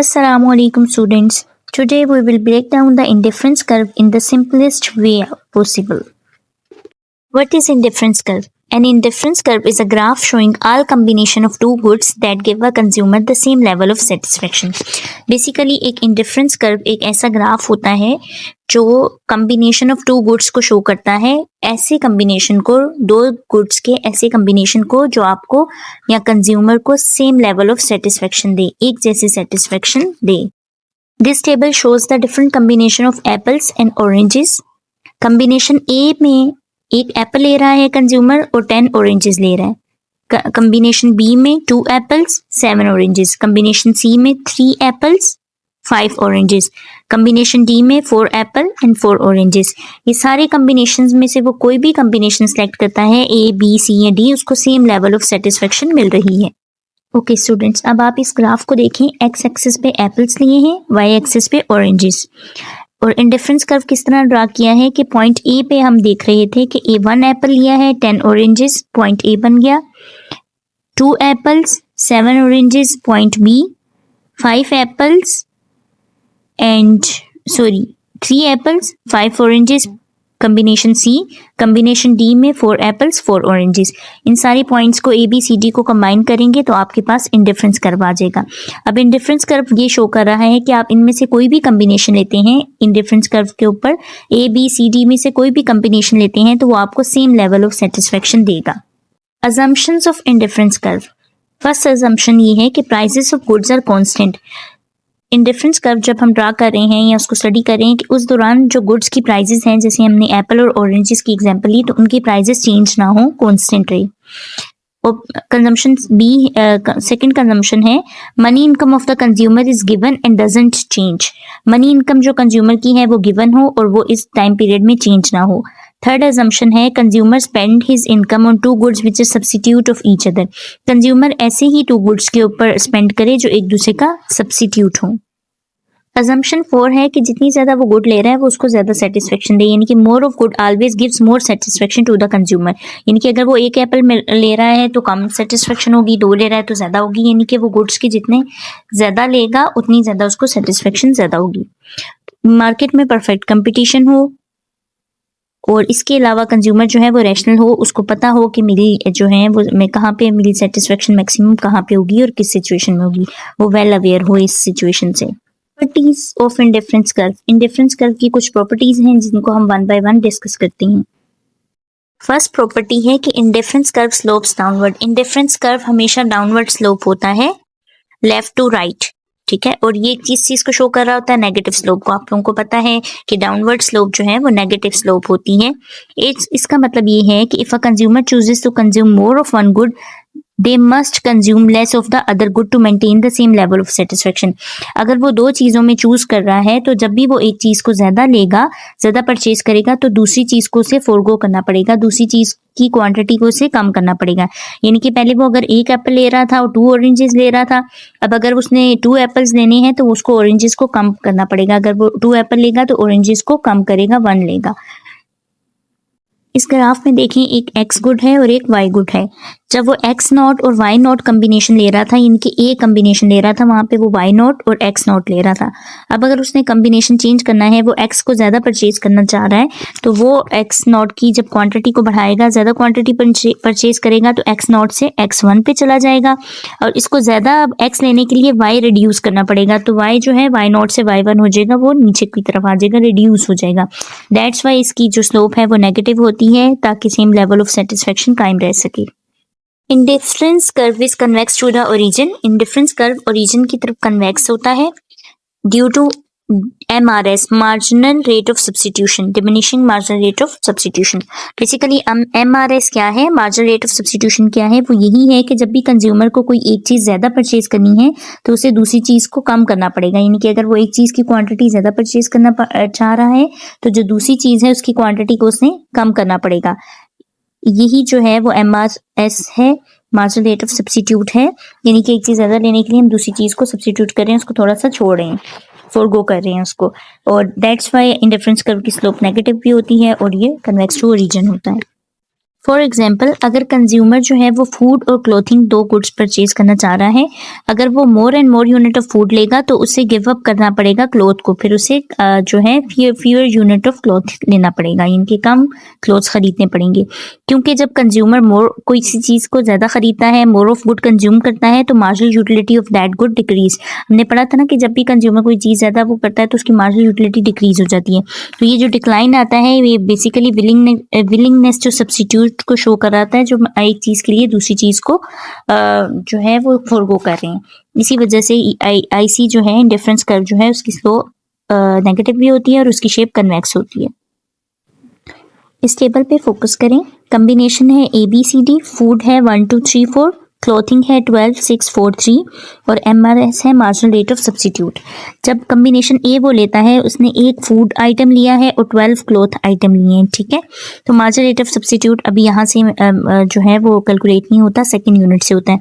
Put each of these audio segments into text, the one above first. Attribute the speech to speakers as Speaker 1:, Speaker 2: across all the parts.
Speaker 1: Assalamualaikum students. Today we will break down the indifference curve in the simplest way possible. What is indifference curve? An indifference curve is a graph showing all combination of two goods that give a consumer the same level of satisfaction. Basically एक indifference curve एक ऐसा graph होता है जो combination of to goods को show करता है, ऐसे कम्बिनेशन को, दो गुड्स के ऐसे कम्बिनेशन को जो आपको या कंज्यूमर को सेम लेवल ऑफ सेटिस्फेक्शन दे, एक जैसी सेटिस्फेक्शन दे. This table shows the different combination of apples and oranges. Combination A में एक एप्पल ले रहा है कंज्यूमर और 10 ऑरेंजेस ले रहा है. कम्बिनेशन बी में 2 एप्पल्स 7 ऑरेंजेस. कम्बिनेशन सी में 3 एप्पल्स 5 ऑरेंजेस. कम्बिनेशन डी में 4 एप्पल एंड 4 ऑरेंजेस. ये सारे कम्बिनेशंस में से वो कोई भी कम्बिनेशन सेलेक्ट करता है, ए बी सी या डी, उसको सेम लेवल ऑफ सेटिस्फेक्शन मिल रही है. ओके स्टूडेंट्स, अब आप इस ग्राफ को देखें. एक्स एक्सिस पे एप्पल्स लिए हैं, वाई एक्सिस पे ऑरेंजेस. और इंडिफरेंस कर्व किस तरह ड्रा किया है कि पॉइंट ए पे हम देख रहे थे कि ए 1 एप्पल लिया है, 10 ऑरेंजेस, पॉइंट ए बन गया. 2 apples 7 oranges, point B. 5 apples and 3 apples 5 oranges, combination C. Combination D में 4 एप्पल्स 4 ऑरेंजेस. इन सारी पॉइंट्स को ए बी सी डी को कंबाइन करेंगे तो आपके पास इंडिफरेंस कर्व आ जाएगा. अब इंडिफरेंस कर्व ये शो कर रहा है कि आप इनमें से कोई भी कम्बिनेशन लेते हैं, इंडिफरेंस कर्व के ऊपर ए बी सी डी में से कोई भी कम्बिनेशन लेते हैं तो वो आपको सेम लेवल ऑफ सेटिस्फेक्शन देगा. Assumptions of indifference curve. First assumption ये है कि prices of goods are constant. Indifference curve जब हम ड्रा कर रहे हैं या उसको स्टडी कर रहे हैं कि उस दौरान जो गुड्स की प्राइसेस हैं, जैसे हमने एप्पल और ऑरेंजेस की एग्जांपल ली, तो उनकी प्राइसेस चेंज ना हो, कांस्टेंट रहे. और कंजम्पशन बी, सेकंड कंजम्पशन है money income of the consumer is given and doesn't change. Money income जो कंज्यूमर की है वो गिवन हो और वो इस टाइम पीरियड में चेंज ना हो. थर्ड अजम्पशन है consumer spend his income on 2 goods which is substitute of each other. Consumer ऐसे ही 2 गुड्स के ऊपर स्पेंड करे जो एक दूसरे का सब्स्टिट्यूट हो. अजम्पशन 4 है कि जितनी ज्यादा वो गुड ले रहा है वो उसको ज्यादा सेटिस्फेक्शन दे, यानी कि more of good always gives more satisfaction to the consumer. यानी कि अगर वो 1 एप्पल ले रहा है तो कम सेटिस्फेक्शन होगी, 2 ले रहा है तो ज्यादा होगी. यानी कि वो गुड्स की जितने ज्यादा लेगा उतनी ज्यादा उसको सेटिस्फेक्शन ज्यादा होगी. मार्केट में परफेक्ट कंपटीशन हो और इसके अलावा कंज्यूमर जो है वो रैशनल हो, उसको पता हो कि मेरी जो है वो मैं कहाँ पे मेरी सेटिस्फेक्शन मैक्सिमम कहाँ पे होगी और किस सिचुएशन में होगी, वो वेल अवेयर हो इस सिचुएशन से. Properties of indifference curve. Indifference curve की कुछ प्रॉपर्टीज हैं जिनको हम 1 बाय 1 डिस्कस करते हैं. फर्स्ट प्रॉपर्टी है कि indifference curve slopes downward. Indifference curve हमेशा डाउनवर्ड स्लोप होता है, लेफ्ट टू राइट, ठीक है. और ये किस चीज को शो कर रहा होता है? नेगेटिव स्लोप को. आप लोगों को पता है कि डाउनवर्ड स्लोप जो है वो नेगेटिव स्लोप होती है. इसका मतलब ये है कि if a consumer chooses to consume more of one good, they must consume less of the other good to maintain the same level of satisfaction. अगर वो 2 चीजों में चूज कर रहा है तो जब भी वो एक चीज को ज्यादा लेगा, ज्यादा परचेज करेगा, तो दूसरी चीज को उसे फोरगो करना पड़ेगा, दूसरी चीज की क्वांटिटी को उसे कम करना पड़ेगा. यानी कि पहले वो अगर 1 एप्पल ले रहा था और 2 ऑरेंजेस ले रहा था, अब अगर उसने 2 एप्पल्स लेने हैं तो उसको ऑरेंजेस को कम करना पड़ेगा. अगर वो 2 एप्पल लेगा तो ऑरेंजेस को कम करेगा, 1 लेगा. इस ग्राफ में देखें, एक एक्स गुड है और एक वाई गुड है. जब वो एक्स नॉट और वाई नॉट कम्बिनेशन ले रहा था, यानी कि ए कम्बिनेशन ले रहा था, वहां पे वो वाई नॉट और एक्स नॉट ले रहा था. अब अगर उसने कम्बिनेशन चेंज करना है, वो एक्स को ज्यादा परचेज करना चाह रहा है, तो वो एक्स नॉट की जब क्वांटिटी को बढ़ाएगा, ज्यादा क्वांटिटी परचेज करेगा, तो एक्स नॉट से एक्स 1 पे चला जाएगा. और इसको ज्यादा एक्स लेने के लिए वाई रिड्यूस करना पड़ेगा, तो वाई जो है वाई नॉट से वाई 1 हो जाएगा, वो नीचे की तरफ आ जाएगा, रिड्यूस हो जाएगा. दैट्स वाई इसकी जो स्लोप है वो नेगेटिव होती है, ताकि सेम लेवल ऑफ सेटिस्फेक्शन कायम रह सके. Indifference curve is convex to the origin. Indifference curve origin की तरफ कन्वेक्स होता है due to MRS, marginal rate of substitution, diminishing marginal rate of substitution. Basically MRS क्या है, मार्जिनल रेट ऑफ सब्स्टिट्यूशन क्या है? वो यही है कि जब भी कंज्यूमर को कोई एक चीज ज्यादा परचेज करनी है तो उसे दूसरी चीज को कम करना पड़ेगा. यानी कि अगर वो एक चीज की क्वांटिटी ज्यादा परचेज करना चाह रहा है तो जो दूसरी चीज है उसकी क्वांटिटी को उसने कम करना पड़ेगा. यही जो है वो MRS है, मार्जिनल रेट ऑफ सब्स्टिट्यूट है. यानी कि एक चीज ज्यादा लेने के लिए हम दूसरी चीज को सब्स्टिट्यूट कर रहे हैं, उसको थोड़ा सा छोड़ रहे हैं, फोरगो कर रहे हैं उसको. और दैट्स वाई इंडिफरेंस कर्व की स्लोप नेगेटिव भी होती है और ये कन्वेक्स टू ओरिजिन होता है. फॉर एग्जाम्पल अगर कंज्यूमर जो है वो फूड और क्लोथिंग दो गुड्स परचेज करना चाह रहा है, अगर वो more and more unit of food लेगा तो उसे गिव अप करना पड़ेगा क्लोथ को, फिर उसे जो है फ्यूअर यूनिट ऑफ क्लोथ लेना पड़ेगा, इनके कम क्लोथ्स खरीदने पड़ेंगे। क्योंकि जब कंज्यूमर मोर कोई सी चीज़ को ज़्यादा खरीदता है, मोर ऑफ गुड कंज्यूम करता है, तो marginal utility of that good decrease. हमने पढ़ा था ना कि जब भी कंज्यूमर कोई चीज़ ज़्यादा वो करता है तो उसकी मार्जिनल यूटिलिटी डिक्रीज हो जाती है। तो ये जो डिक्लाइन आता है ये बेसिकली विलिंगनेस जो सब्सिट्यूट को शो कराता है, जो एक चीज़ के लिए दूसरी चीज़ को जो है वो फोरगो कर रहे हैं। इसी वजह से आईसी जो है इंडिफरेंस कर्व जो है उसकी स्लो नेगेटिव भी होती है और उसकी शेप कन्वेक्स होती है। इस टेबल पे फोकस करें। कम्बिनेशन है ABCD, फूड है 1 2 3 4, क्लोथिंग है 12 6 4 3 और MRS है मार्जिनल रेट ऑफ सब्सिट्यूट। जब कम्बिनेशन ए वो लेता है उसने एक फूड आइटम लिया है और 12 क्लोथ आइटम लिए हैं, ठीक है। तो मार्जिनल रेट ऑफ सब्सिट्यूट अभी यहाँ से जो है वो कैलकुलेट नहीं होता, सेकंड यूनिट से होता है।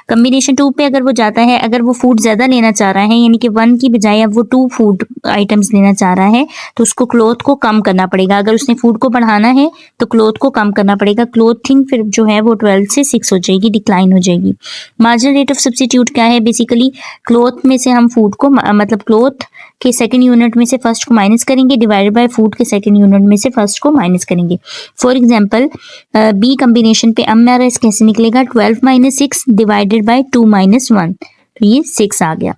Speaker 1: कम्बिनेशन 2 पे अगर वो जाता है, अगर वो फूड ज़्यादा लेना चाह रहा है यानी कि 1 की बजाय अब वो 2 फूड आइटम्स लेना चाह रहा है तो उसको क्लोथ को कम करना पड़ेगा। अगर उसने फूड को बढ़ाना है तो क्लोथ को कम करना पड़ेगा। क्लोथिंग फिर जो है वो 12 से 6 हो जाएगी, डिक्लाइन हो जाएगी। मार्जिनल रेट ऑफ सब्सिट्यूट क्या है? बेसिकली क्लोथ में से हम फूड को मतलब क्लोथ के सेकंड यूनिट में से फर्स्ट को माइनस करेंगे, डिवाइडेड बाय फूड के सेकंड यूनिट में से फर्स्ट को माइनस करेंगे। फॉर एग्जांपल बी कम्बिनेशन पे MRS कैसे निकलेगा? 12 - 6 डिवाइडेड बाय 2 - 1, तो ये 6 आ गया।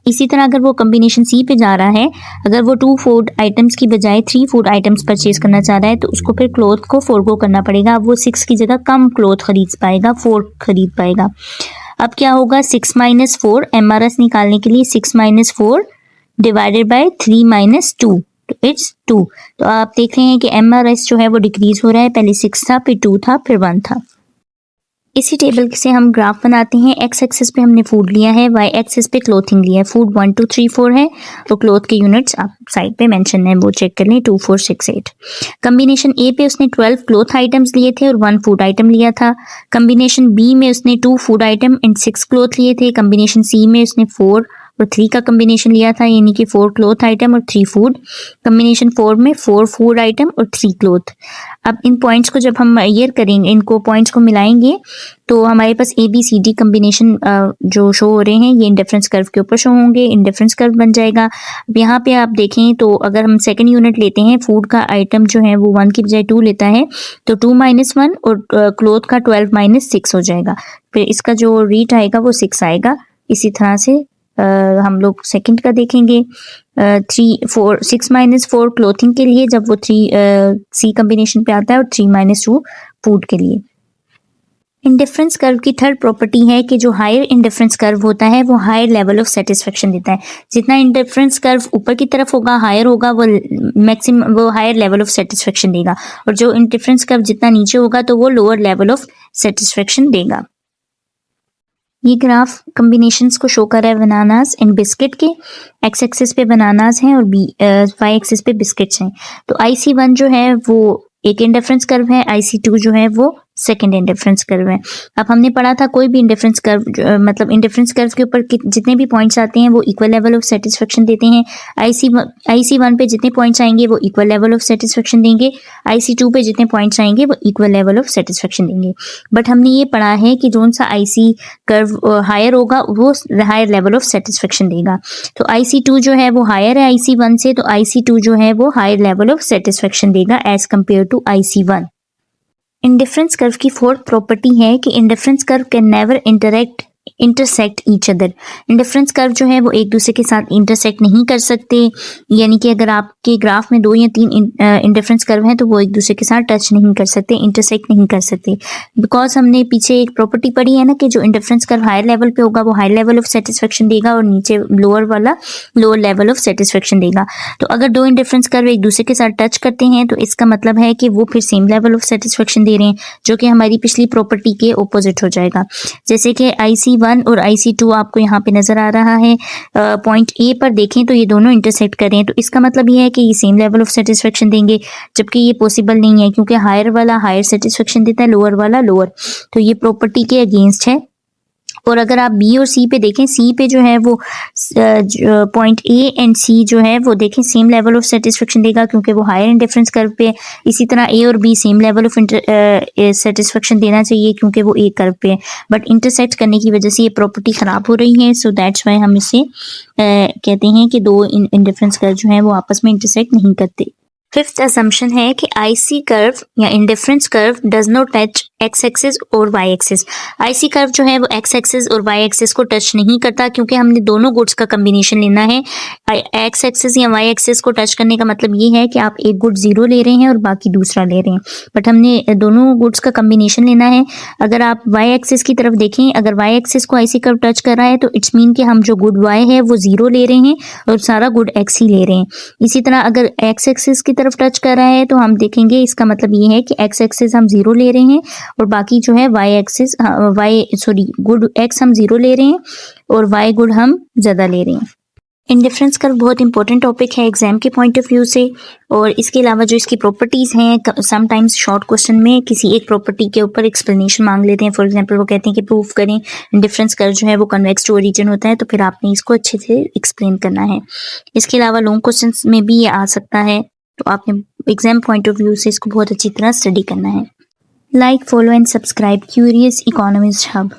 Speaker 1: इसी तरह अगर वो कम्बिनेशन सी पे जा रहा है, अगर वो 2 फूड आइटम्स की बजाय 3 फूड आइटम्स परचेज करना चाह रहा है तो उसको फिर क्लोथ को फोरगो करना पड़ेगा। अब वो 6 की जगह कम क्लोथ खरीद पाएगा, 4 खरीद पाएगा। अब क्या होगा? 6 - 4 MRS निकालने के लिए 6 - 4 डिवाइडेड बाय 3 - 2, तो इट्स 2। तो आप देख रहे हैं कि MRS जो है वो डिक्रीज हो रहा है, पहले 6 था, फिर 2 था, फिर 1 था। इसी टेबल से हम ग्राफ बनाते हैं। एक्स एक्सिस पे हमने फूड लिया है, वाई एक्सिस पे क्लोथिंग लिया है। फूड 1 2 3 4 है, तो क्लोथ के यूनिट्स आप साइड पे मेंशन है वो चेक कर लें, 2 4 6 8। कम्बिनेशन ए पे उसने 12 क्लोथ आइटम्स लिए थे और 1 फूड आइटम लिया था। कम्बिनेशन बी में उसने 2 फूड आइटम एंड 6 क्लोथ लिए थे। कम्बिनेशन सी में उसने 4 और 3 का कम्बिनेशन लिया था, यानी कि 4 क्लोथ आइटम और 3 फूड। कम्बिनेशन 4 में 4 फूड आइटम और 3 क्लोथ। अब इन पॉइंट्स को जब हम ईयर करेंगे, इनको पॉइंट्स को मिलाएंगे तो हमारे पास ABCD कम्बिनेशन जो शो हो रहे हैं ये इंडिफरेंस कर्व के ऊपर शो होंगे, इंडिफरेंस कर्व बन जाएगा। अब यहाँ पे आप देखें तो अगर हम सेकंड यूनिट लेते हैं, फूड का आइटम जो है वो 1 की बजाय 2 लेता है तो 2 - 1 और क्लोथ का 12 - 6 हो जाएगा। फिर इसका जो रेट आएगा वो 6 आएगा। इसी तरह से हम लोग सेकंड का देखेंगे। 6 - 4 क्लोथिंग के लिए जब वो 3 सी कम्बिनेशन पे आता है और 3 - 2 फूड के लिए। इंडिफरेंस कर्व की थर्ड प्रॉपर्टी है कि जो हायर इंडिफरेंस कर्व होता है वो हायर लेवल ऑफ सेटिस्फेक्शन देता है। जितना इंडिफरेंस कर्व ऊपर की तरफ होगा, हायर होगा, वो मैक्सिमम वो हायर लेवल ऑफ सेटिस्फेक्शन देगा, और जो इंडिफरेंस कर्व जितना नीचे होगा तो वो लोअर लेवल ऑफ सेटिस्फेक्शन देगा। ये ग्राफ कम्बिनेशंस को शो कर रहा है बनानास एंड बिस्किट के। एक्स एक्सिस पे बनानास हैं और वाई एक्सिस पे बिस्किट्स हैं। तो IC1 जो है वो एक इंडिफरेंस कर्व है, IC2 जो है वो सेकेंड इंडिफरेंस कर्व है। अब हमने पढ़ा था कोई भी इंडिफरेंस कर्व मतलब इंडिफरेंस कर्व के ऊपर जितने भी पॉइंट्स आते हैं वो इक्वल लेवल ऑफ सेटिस्फेक्शन देते हैं। IC1 पे जितने पॉइंट्स आएंगे वो इक्वल लेवल ऑफ सेटिस्फेक्शन देंगे, IC2 पे जितने पॉइंट्स आएंगे वो इक्वल लेवल ऑफ सेटिस्फेक्शन देंगे। बट हमने ये पढ़ा है कि जोन सा IC कर्व हायर होगा वो हायर लेवल ऑफ सेटिस्फेक्शन देगा। तो IC2 जो है वो हायर है IC1 से, तो IC2 जो है वो हायर लेवल ऑफ सेटिस्फेक्शन देगा as compare to IC1। Indifference curve की फोर्थ प्रॉपर्टी है कि indifference curve can never intersect each other. Indifference curve जो है वो एक दूसरे के साथ इंटरसेक्ट नहीं कर सकते, यानी कि अगर आपके ग्राफ में 2 या 3 इंडिफरेंस कर्व हैं तो वो एक दूसरे के साथ टच नहीं कर सकते, इंटरसेक्ट नहीं कर सकते। बिकॉज हमने पीछे एक प्रॉपर्टी पढ़ी है ना कि जो इंडिफरेंस कर्व हायर लेवल पे होगा वो हायर लेवल ऑफ सेटिस्फेक्शन देगा और नीचे लोअर वाला लोअर लेवल ऑफ सेटिस्फेक्शन देगा। तो अगर 2 इंडिफरेंस कर्व एक दूसरे के साथ टच करते हैं तो इसका मतलब है कि वो फिर सेम लेवल ऑफ सेटिस्फेक्शन दे रहे हैं, जो कि हमारी पिछली प्रॉपर्टी के ऑपोजिट हो जाएगा। जैसे कि IC1 और IC2 आपको यहाँ पे नजर आ रहा है। पॉइंट ए पर देखें तो ये दोनों इंटरसेक्ट करें तो इसका मतलब ये है कि ये सेम लेवल ऑफ सेटिस्फेक्शन देंगे, जबकि ये पॉसिबल नहीं है क्योंकि हायर वाला हायर सेटिस्फेक्शन देता है, लोअर वाला लोअर। तो ये प्रॉपर्टी के अगेंस्ट है। और अगर आप बी और सी पे देखें, सी पे जो है वो पॉइंट ए एंड सी जो है वो देखें सेम लेवल ऑफ सेटिस्फेक्शन देगा क्योंकि वो हायर इंडिफरेंस कर्व पे है। इसी तरह ए और B same level of satisfaction देना चाहिए क्योंकि वो ए कर्व पे है, बट इंटरसेक्ट करने की वजह से ये प्रॉपर्टी ख़राब हो रही है। सो दैट्स वाई हम इसे कहते हैं कि दो इंडिफरेंस कर्व जो है वो आपस में इंटरसेक्ट नहीं करते। फिफ्थ असम्पशन है कि आईसी कर्व या indifference curve does not touch x axis और वाई एक्सिस। आईसी कर्व जो है वो एक्स एक्सिस और वाई एक्सिस को टच नहीं करता क्योंकि हमने दोनों गुड्स का कम्बिनेशन लेना है। एक्स एक्सिस या वाई एक्सिस को टच करने का मतलब ये है कि आप एक गुड जीरो ले रहे हैं और बाकी दूसरा ले रहे हैं, बट हमने दोनों गुड्स का कम्बिनेशन लेना है। अगर आप वाई एक्सिस की तरफ देखें, अगर वाई एक्सिस को आईसी कर्व टच कर रहा है तो इट्स मीन कि हम जो गुड वाई है वो जीरो ले रहे हैं और सारा गुड एक्स ही ले रहे हैं। इसी तरह अगर एक्स एक्सिस की तरफ टच कर रहा है तो हम देखेंगे इसका मतलब ये है कि एक्स एक्सिस हम जीरो ले रहे हैं और बाकी जो है गुड एक्स हम जीरो ले रहे हैं और वाई गुड हम ज़्यादा ले रहे हैं। इंडिफरेंस कर्व बहुत इंपॉर्टेंट टॉपिक है एग्जाम के पॉइंट ऑफ व्यू से, और इसके अलावा जो इसकी प्रॉपर्टीज़ हैं, समटाइम्स शॉर्ट क्वेश्चन में किसी एक प्रॉपर्टी के ऊपर एक्सप्लेनेशन मांग लेते हैं। फॉर एग्जांपल वो कहते हैं कि प्रूफ करें इंडिफरेंस कर्व जो है वो कन्वेक्स टू ओरिजिन होता है, तो फिर आपने इसको अच्छे से एक्सप्लेन करना है। इसके अलावा लॉन्ग क्वेश्चन में भी ये आ सकता है, तो आपने एग्जाम पॉइंट ऑफ व्यू से इसको बहुत अच्छी तरह स्टडी करना है। Like, follow and subscribe curious economist hub.